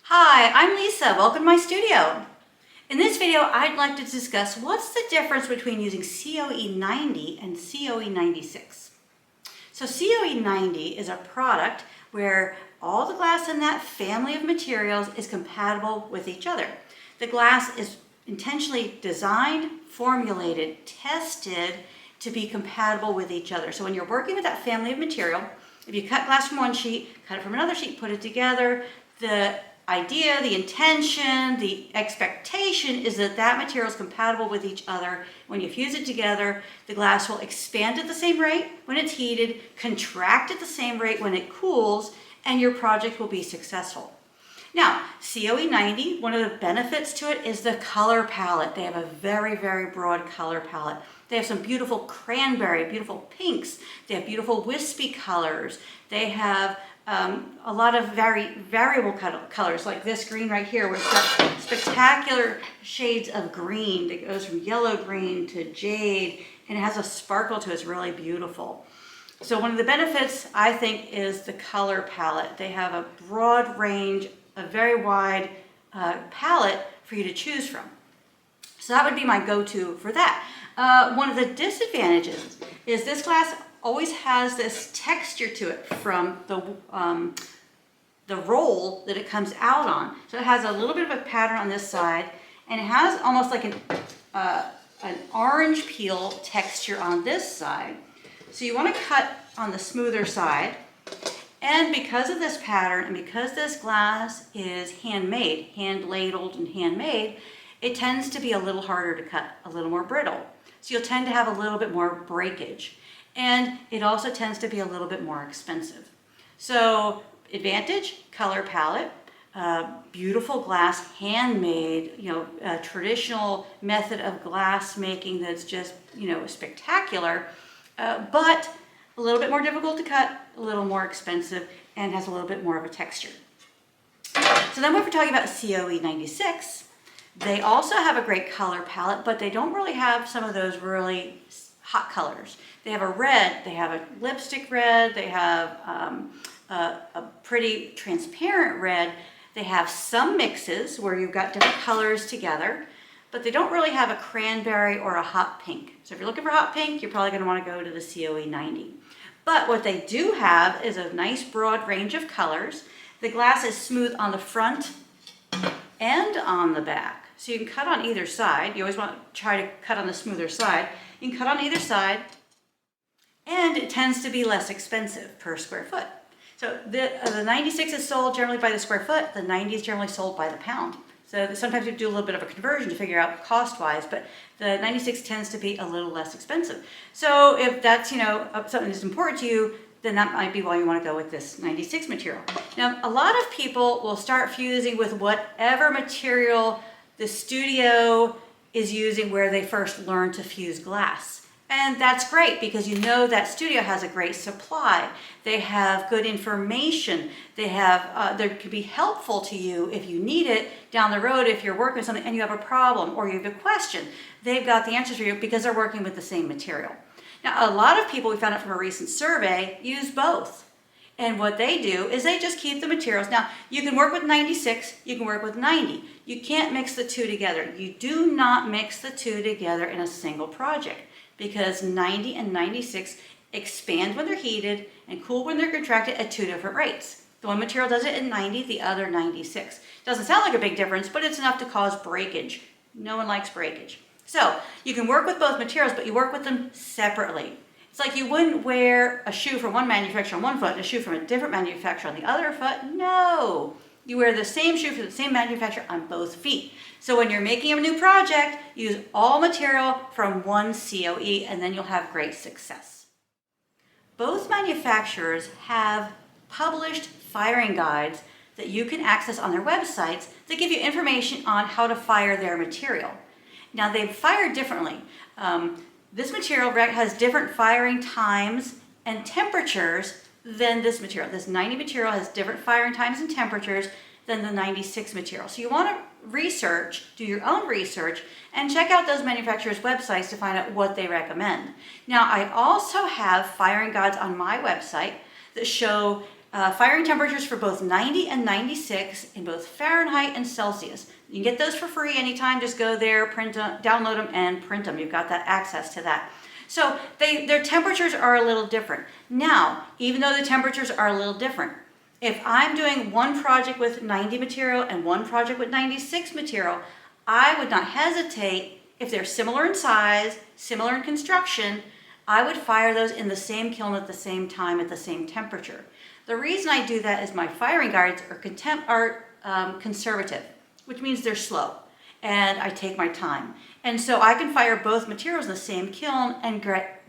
Hi, I'm Lisa. Welcome to my studio. In this video, I'd like to discuss what's the difference between using COE 90 and COE 96. So COE 90 is a product where all the glass in that family of materials is compatible with each other. The glass is intentionally designed, formulated, tested to be compatible with each other. So when you're working with that family of material, if you cut glass from one sheet, cut it from another sheet, put it together, the idea, the intention, the expectation is that that material is compatible with each other. When you fuse it together, the glass will expand at the same rate when it's heated, contract at the same rate when it cools, and your project will be successful. Now, COE 90, one of the benefits to it is the color palette. They have a very, very broad color palette. They have some beautiful cranberry, beautiful pinks. They have beautiful wispy colors. They have a lot of variable colors, like this green right here, where it's got spectacular shades of green that goes from yellow green to jade, and it has a sparkle to it. It's really beautiful. So one of the benefits, I think, is the color palette. They have a broad range, a very wide palette for you to choose from. So that would be my go-to for that. One of the disadvantages is this glass always has this texture to it from the roll that it comes out on. So it has a little bit of a pattern on this side, and it has almost like an orange peel texture on this side. So you want to cut on the smoother side. And because of this pattern, and because this glass is handmade, hand ladled and handmade, it tends to be a little harder to cut, a little more brittle. So you'll tend to have a little bit more breakage. And it also tends to be a little bit more expensive. So advantage, color palette, beautiful glass, handmade, a traditional method of glass making that's just, spectacular, but a little bit more difficult to cut, a little more expensive, and has a little bit more of a texture. So then when we're talking about COE 96, they also have a great color palette, but they don't really have some of those really hot colors. They have a red, they have a lipstick red, they have a pretty transparent red. They have some mixes where you've got different colors together, but they don't really have a cranberry or a hot pink. So if you're looking for hot pink, you're probably gonna wanna go to the COE 90. But what they do have is a nice broad range of colors. The glass is smooth on the front and on the back. So you can cut on either side. You always want to try to cut on the smoother side. You can cut on either side, and it tends to be less expensive per square foot. So the 96 is sold generally by the square foot. The 90 is generally sold by the pound. So sometimes you do a little bit of a conversion to figure out cost-wise, but the 96 tends to be a little less expensive. So if that's something that's important to you, then that might be why you want to go with this 96 material. Now, a lot of people will start fusing with whatever material the studio is using where they first learn to fuse glass. And that's great because that studio has a great supply. They have good information. They could be helpful to you if you need it down the road if you're working with something and you have a problem or you have a question. They've got the answers for you because they're working with the same material. Now, a lot of people, we found out from a recent survey, use both. And what they do is they just keep the materials. Now, you can work with 96, you can work with 90. You can't mix the two together. You do not mix the two together in a single project because 90 and 96 expand when they're heated and cool when they're contracted at two different rates. The one material does it at 90, the other 96. Doesn't sound like a big difference, but it's enough to cause breakage. No one likes breakage. So you can work with both materials, but you work with them separately. It's like you wouldn't wear a shoe from one manufacturer on one foot and a shoe from a different manufacturer on the other foot. No, you wear the same shoe from the same manufacturer on both feet. So when you're making a new project, use all material from one COE and then you'll have great success. Both manufacturers have published firing guides that you can access on their websites that give you information on how to fire their material. Now they fire differently. This material has different firing times and temperatures than this material. This 90 material has different firing times and temperatures than the 96 material. So you want to do your own research, and check out those manufacturers' websites to find out what they recommend. Now, I also have firing guides on my website that show firing temperatures for both 90 and 96 in both Fahrenheit and Celsius. You can get those for free anytime. Just go there, print them, download them, and print them. You've got that access to that. So their temperatures are a little different. Now, even though the temperatures are a little different, if I'm doing one project with 90 material and one project with 96 material, I would not hesitate, if they're similar in size, similar in construction, I would fire those in the same kiln at the same time at the same temperature. The reason I do that is my firing guides are conservative, which means they're slow, and I take my time. And so I can fire both materials in the same kiln and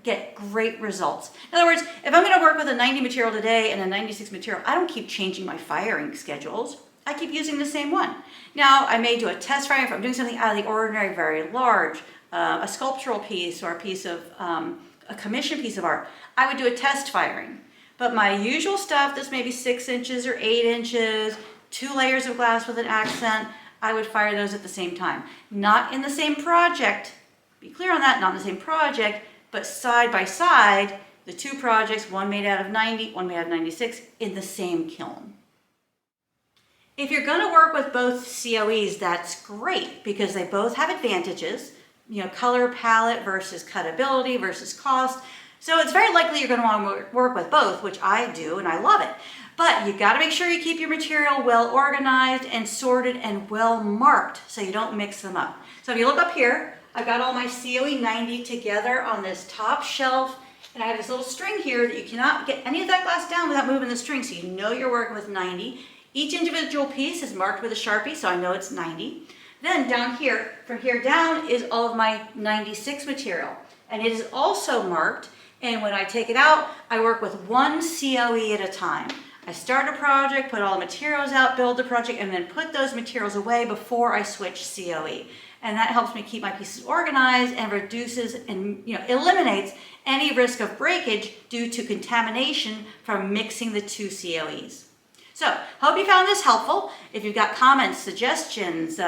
get great results. In other words, if I'm going to work with a 90 material today and a 96 material, I don't keep changing my firing schedules. I keep using the same one. Now, I may do a test firing if I'm doing something out of the ordinary, very large, a sculptural piece or a piece of a commissioned piece of art. I would do a test firing. But my usual stuff, that's maybe 6 inches or 8 inches, 2 layers of glass with an accent, I would fire those at the same time. Not in the same project, be clear on that, not in the same project, but side by side, the 2 projects, one made out of 90, one made out of 96, in the same kiln. If you're going to work with both COEs, that's great because they both have advantages, color palette versus cutability versus cost. So it's very likely you're going to want to work with both, which I do and I love it. But you got to make sure you keep your material well organized and sorted and well marked so you don't mix them up. So if you look up here, I've got all my COE 90 together on this top shelf, and I have this little string here that you cannot get any of that glass down without moving the string, so you know you're working with 90. Each individual piece is marked with a Sharpie, so I know it's 90. Then down here, from here down, is all of my 96 material, and it is also marked. And when I take it out, I work with one COE at a time. I start a project, put all the materials out, build the project, and then put those materials away before I switch COE. And that helps me keep my pieces organized and reduces and eliminates any risk of breakage due to contamination from mixing the 2 COEs. So, hope you found this helpful. If you've got comments, suggestions,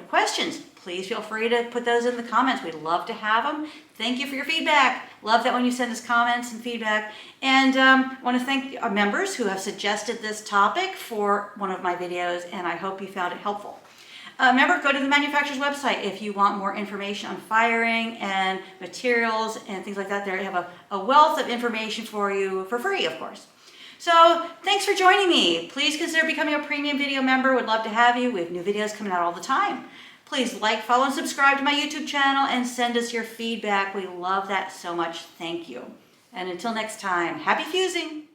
questions, please feel free to put those in the comments. We'd love to have them. Thank you for your feedback. Love that when you send us comments and feedback. And I want to thank our members who have suggested this topic for one of my videos, and I hope you found it helpful. Remember, go to the manufacturer's website if you want more information on firing and materials and things like that. There you have a wealth of information for you for free, of course. So thanks for joining me. Please consider becoming a premium video member. Would love to have you. We have new videos coming out all the time. Please like, follow, and subscribe to my YouTube channel and send us your feedback. We love that so much. Thank you. And until next time, happy fusing.